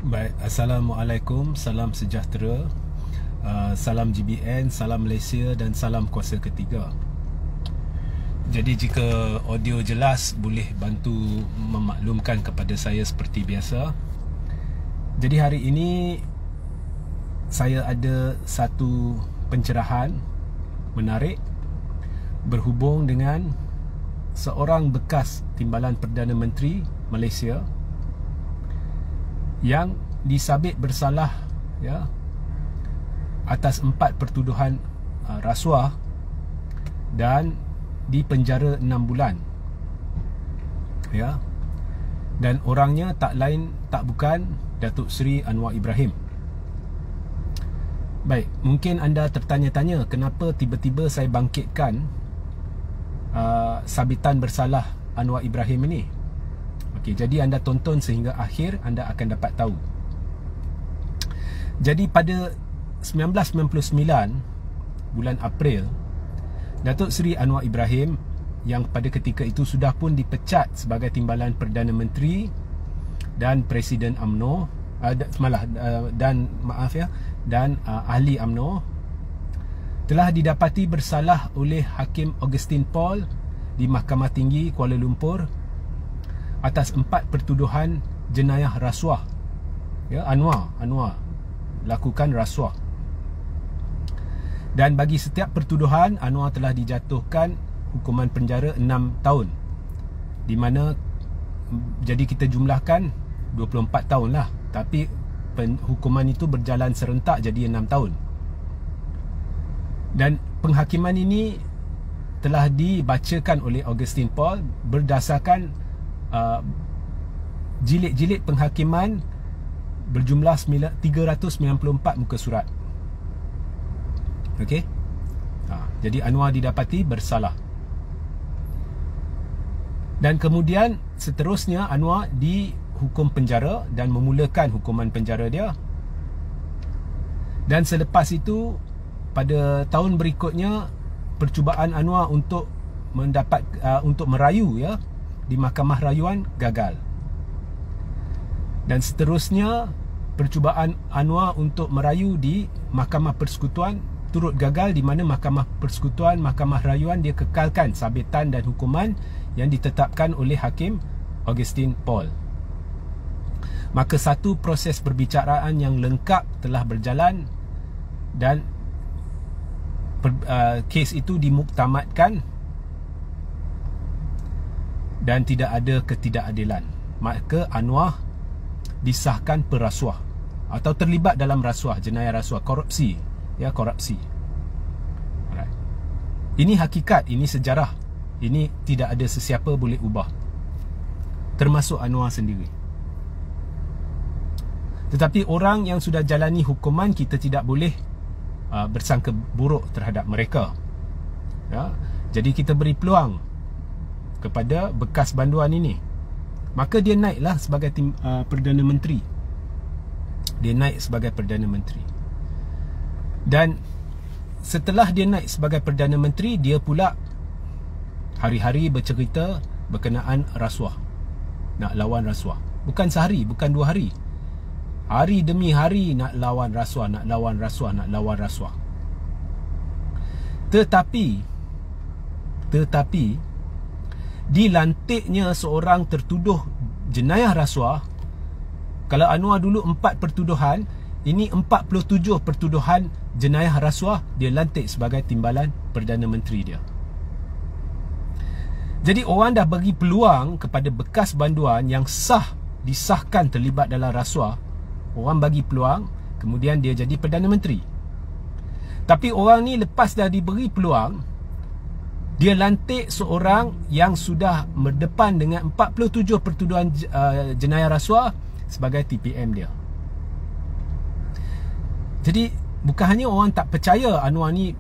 Baik, Assalamualaikum, salam sejahtera, salam GBN, salam Malaysia dan salam kuasa ketiga. Jadi jika audio jelas, boleh bantu memaklumkan kepada saya seperti biasa. Jadi hari ini saya ada satu pencerahan menarik berhubung dengan seorang bekas Timbalan Perdana Menteri Malaysia yang disabit bersalah atas 4 pertuduhan rasuah dan dipenjara 6 bulan. Dan orangnya tak lain tak bukan Datuk Seri Anwar Ibrahim. Baik, mungkin anda tertanya-tanya kenapa tiba-tiba saya bangkitkan sabitan bersalah Anwar Ibrahim ini. Okey, jadi anda tonton sehingga akhir, anda akan dapat tahu. Jadi pada 1999 bulan April, Datuk Seri Anwar Ibrahim yang pada ketika itu sudah pun dipecat sebagai Timbalan Perdana Menteri dan Presiden UMNO dan ahli UMNO, telah didapati bersalah oleh Hakim Augustine Paul di Mahkamah Tinggi Kuala Lumpur atas 4 pertuduhan jenayah rasuah. Anwar lakukan rasuah. Dan bagi setiap pertuduhan, Anwar telah dijatuhkan hukuman penjara 6 tahun. Di mana jadi kita jumlahkan 24 tahun lah. Tapi hukuman itu berjalan serentak jadi 6 tahun. Dan penghakiman ini telah dibacakan oleh Augustine Paul berdasarkan jilid-jilid penghakiman berjumlah 394 muka surat. Okey. Jadi Anwar didapati bersalah. Dan kemudian seterusnya Anwar dihukum penjara dan memulakan hukuman penjara dia. Dan selepas itu pada tahun berikutnya percubaan Anwar untuk untuk merayu di Mahkamah Rayuan gagal. Dan seterusnya percubaan Anwar untuk merayu di Mahkamah Persekutuan turut gagal, di mana Mahkamah Persekutuan, Mahkamah Rayuan dia kekalkan sabitan dan hukuman yang ditetapkan oleh Hakim Augustine Paul. Maka satu proses perbicaraan yang lengkap telah berjalan dan kes itu dimuktamadkan dan tidak ada ketidakadilan. Maka Anwar disahkan perasuah atau terlibat dalam rasuah, jenayah rasuah, korupsi. Korupsi. Alright. Ini hakikat, ini sejarah. Ini tidak ada sesiapa boleh ubah, termasuk Anwar sendiri. Tetapi orang yang sudah jalani hukuman, kita tidak boleh bersangka buruk terhadap mereka. Jadi kita beri peluang kepada bekas banduan ini. Maka dia naiklah sebagai Perdana Menteri. Dia naik sebagai Perdana Menteri. Dan setelah dia naik sebagai Perdana Menteri, dia pula hari-hari bercerita berkenaan rasuah, nak lawan rasuah. Bukan sehari, bukan 2 hari, hari demi hari nak lawan rasuah, nak lawan rasuah, nak lawan rasuah. Tetapi dilantiknya seorang tertuduh jenayah rasuah. Kalau Anwar dulu 4 pertuduhan, ini 47 pertuduhan jenayah rasuah, dia lantik sebagai Timbalan Perdana Menteri dia. Jadi orang dah bagi peluang kepada bekas banduan yang disahkan terlibat dalam rasuah. Orang bagi peluang, kemudian dia jadi Perdana Menteri. Tapi orang ni lepas dah diberi peluang, dia lantik seorang yang sudah berdepan dengan 47 pertuduhan jenayah rasuah sebagai TPM dia. Jadi bukan hanya orang tak percaya Anwar ni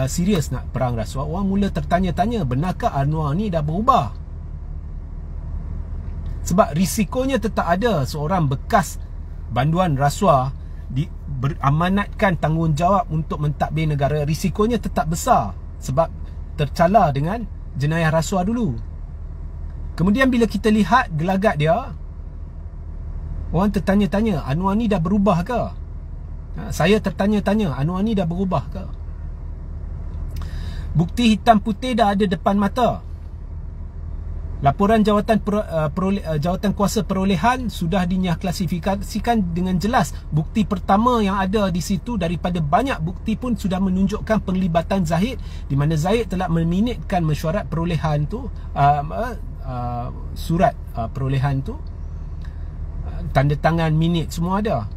serius nak perang rasuah, orang mula tertanya-tanya, benarkah Anwar ni dah berubah? Sebab risikonya tetap ada. Seorang bekas banduan rasuah beramanatkan tanggungjawab untuk mentadbir negara, risikonya tetap besar sebab tercala dengan jenayah rasuah dulu. Kemudian bila kita lihat gelagat dia, Orang tertanya-tanya, Anwar ni dah berubah ke? Saya tertanya-tanya, Anwar ni dah berubah ke? Bukti hitam putih dah ada depan mata. Laporan jawatan kuasa perolehan sudah diklasifikasikan dengan jelas. Bukti pertama yang ada di situ daripada banyak bukti pun sudah menunjukkan penglibatan Zahid, di mana Zahid telah meminitkan mesyuarat perolehan tu, surat perolehan tu, tanda tangan, minit, semua ada.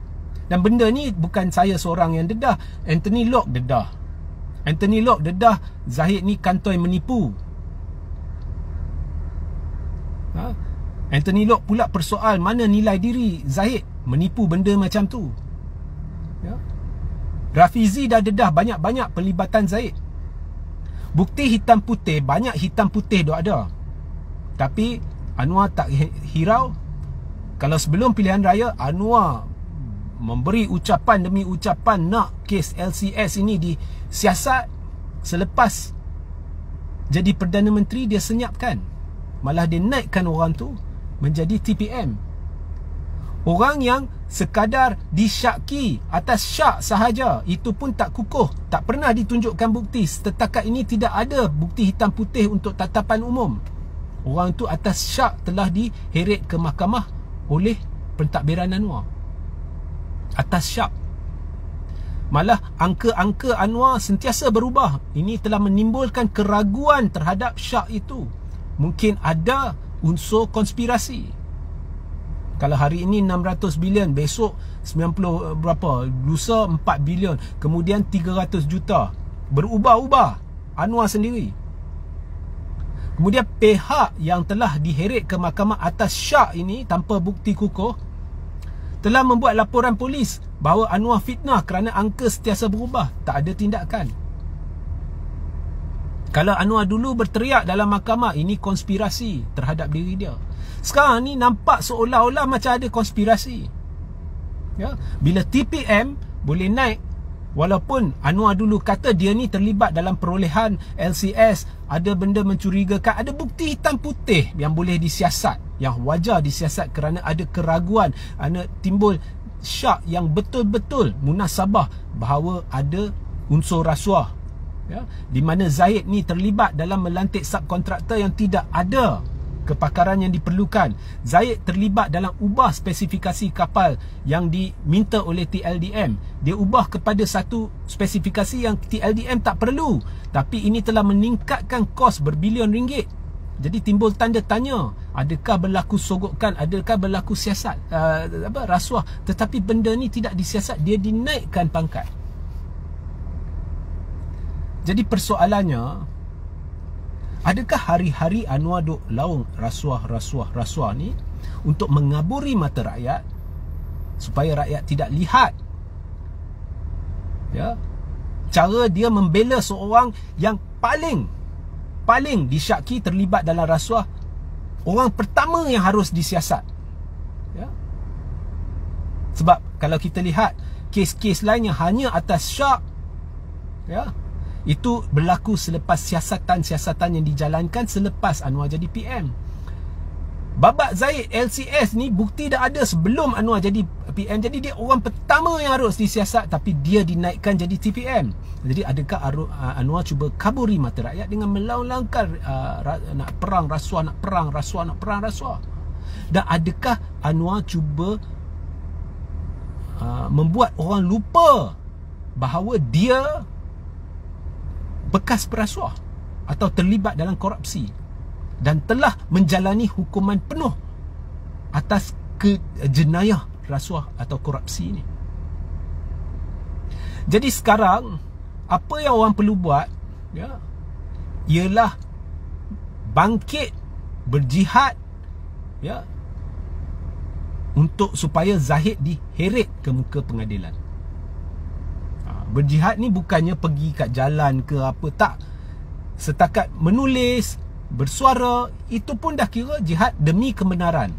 Dan benda ni bukan saya seorang yang dedah. Anthony Locke dedah Zahid ni kantoi menipu. Anthony Locke pula persoal mana nilai diri Zahid menipu benda macam tu. Rafizi dah dedah banyak-banyak pelibatan Zahid. Bukti hitam putih, banyak hitam putih dok ada. Tapi Anwar tak hirau. Kalau sebelum pilihan raya Anwar memberi ucapan demi ucapan nak kes LCS ini disiasat, selepas jadi Perdana Menteri dia senyapkan. Malah dia naikkan orang tu menjadi TPM. Orang yang sekadar disyaki atas syak sahaja, itu pun tak kukuh, tak pernah ditunjukkan bukti. Setakat ini tidak ada bukti hitam putih untuk tatapan umum. Orang tu atas syak telah diheret ke mahkamah oleh pentadbiran Anwar. Atas syak. Malah angka-angka Anwar sentiasa berubah. Ini telah menimbulkan keraguan terhadap syak itu. Mungkin ada unsur konspirasi. Kalau hari ini 600 bilion, besok 90 berapa, lusa 4 bilion, kemudian 300 juta. Berubah-ubah Anwar sendiri. Kemudian pihak yang telah diheret ke mahkamah atas syak ini tanpa bukti kukuh telah membuat laporan polis bahawa Anwar fitnah kerana angka sentiasa berubah. Tak ada tindakan. Kalau Anwar dulu berteriak dalam mahkamah, ini konspirasi terhadap diri dia. Sekarang ni nampak seolah-olah macam ada konspirasi. Bila TPM boleh naik, walaupun Anwar dulu kata dia ni terlibat dalam perolehan LCS, ada benda mencurigakan, ada bukti hitam putih yang boleh disiasat, yang wajar disiasat kerana ada keraguan, ada timbul syak yang betul-betul munasabah bahawa ada unsur rasuah. Di mana Zahid ni terlibat dalam melantik subkontraktor yang tidak ada kepakaran yang diperlukan. Zahid terlibat dalam ubah spesifikasi kapal yang diminta oleh TLDM. Dia ubah kepada satu spesifikasi yang TLDM tak perlu, tapi ini telah meningkatkan kos berbilion ringgit. Jadi timbul tanda tanya, adakah berlaku sogokan, adakah berlaku siasat, rasuah. Tetapi benda ni tidak disiasat, dia dinaikkan pangkat. Jadi persoalannya, adakah hari-hari Anwar duk laung rasuah ni untuk mengaburi mata rakyat supaya rakyat tidak lihat cara dia membela seorang yang paling disyaki terlibat dalam rasuah, orang pertama yang harus disiasat. Sebab kalau kita lihat kes-kes lain yang hanya atas syak, itu berlaku selepas siasatan yang dijalankan selepas Anwar jadi PM. Babak Zahid LCS ni bukti dah ada sebelum Anwar jadi PM. Jadi dia orang pertama yang harus disiasat, tapi dia dinaikkan jadi TPM. Jadi adakah Anwar cuba kaburi mata rakyat dengan melaung-laungkan nak perang rasuah? Dan adakah Anwar cuba membuat orang lupa bahawa dia bekas perasuah atau terlibat dalam korupsi dan telah menjalani hukuman penuh atas jenayah rasuah atau korupsi ini. Jadi sekarang apa yang orang perlu buat ialah bangkit, berjihad untuk supaya Zahid diheret ke muka pengadilan. Berjihad ni bukannya pergi kat jalan ke apa, tak. Setakat menulis, bersuara, itu pun dah kira jihad demi kebenaran.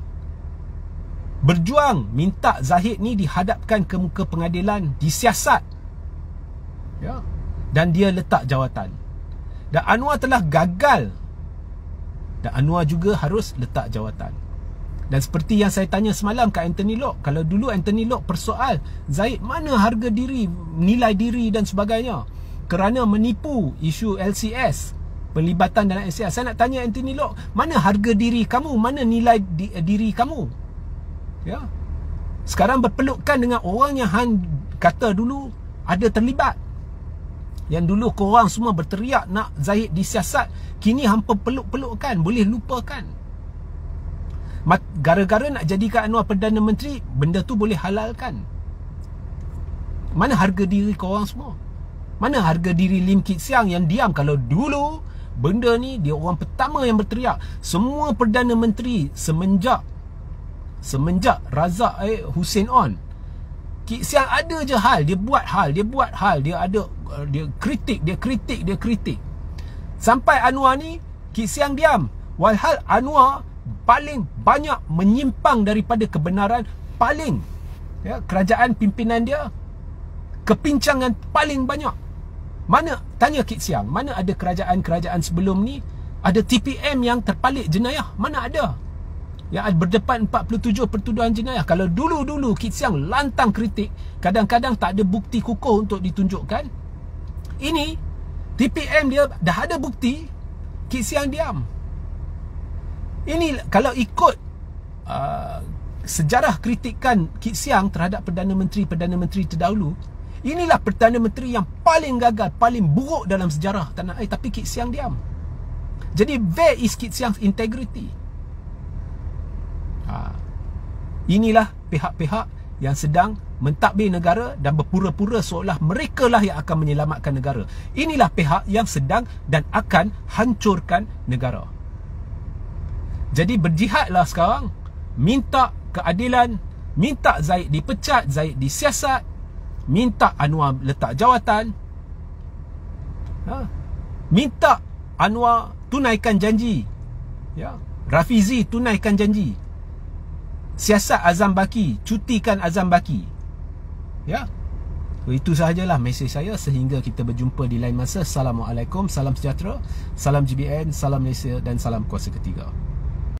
Berjuang minta Zahid ni dihadapkan ke muka pengadilan, disiasat, dan dia letak jawatan. Dan Anwar telah gagal, dan Anwar juga harus letak jawatan. Dan seperti yang saya tanya semalam kat Anthony Loke, kalau dulu Anthony Loke persoal Zahid mana harga diri, nilai diri dan sebagainya kerana menipu isu LCS, pelibatan dalam LCS, saya nak tanya Anthony Loke, mana harga diri kamu, mana nilai diri kamu? Ya. Sekarang berpelukkan dengan orang yang hang kata dulu ada terlibat. Yang dulu korang semua berteriak nak Zahid disiasat, kini hampa peluk-pelukkan, boleh lupakan. Gara-gara nak jadikan Anwar Perdana Menteri, benda tu boleh halalkan. Mana harga diri korang semua? Mana harga diri Lim Kit Siang yang diam? Kalau dulu benda ni dia orang pertama yang berteriak. Semua Perdana Menteri semenjak Razak Hussein on, Kit Siang ada je hal, dia buat hal, dia ada, dia kritik. Sampai Anwar ni, Kit Siang diam. Walhal Anwar paling banyak menyimpang daripada kebenaran, paling ya, kerajaan pimpinan dia kepincangan paling banyak. Mana, tanya Kit Siang, mana ada kerajaan-kerajaan sebelum ni ada TPM yang terpalit jenayah? Mana ada? Yang berdepan 47 pertuduhan jenayah. Kalau dulu-dulu Kit Siang lantang kritik, kadang-kadang tak ada bukti kukuh untuk ditunjukkan. Ini TPM dia dah ada bukti, Kit Siang diam. Ini kalau ikut sejarah kritikan Kit Siang terhadap Perdana Menteri terdahulu, inilah Perdana Menteri yang paling gagal, paling buruk dalam sejarah tanah air, tapi Kit Siang diam. Jadi where is Kit Siang's integrity? Inilah pihak-pihak yang sedang mentadbir negara dan berpura-pura seolah mereka lah yang akan menyelamatkan negara. Inilah pihak yang sedang dan akan hancurkan negara. Jadi berjihadlah sekarang, minta keadilan, minta Zahid dipecat, Zahid disiasat, minta Anwar letak jawatan, minta Anwar tunaikan janji, ya, Rafizi tunaikan janji, siasat Azam Baki, cutikan Azam Baki, ya. Itu sahajalah mesej saya. Sehingga kita berjumpa di lain masa. Assalamualaikum, salam sejahtera, salam GBN, salam Malaysia dan salam kuasa ketiga.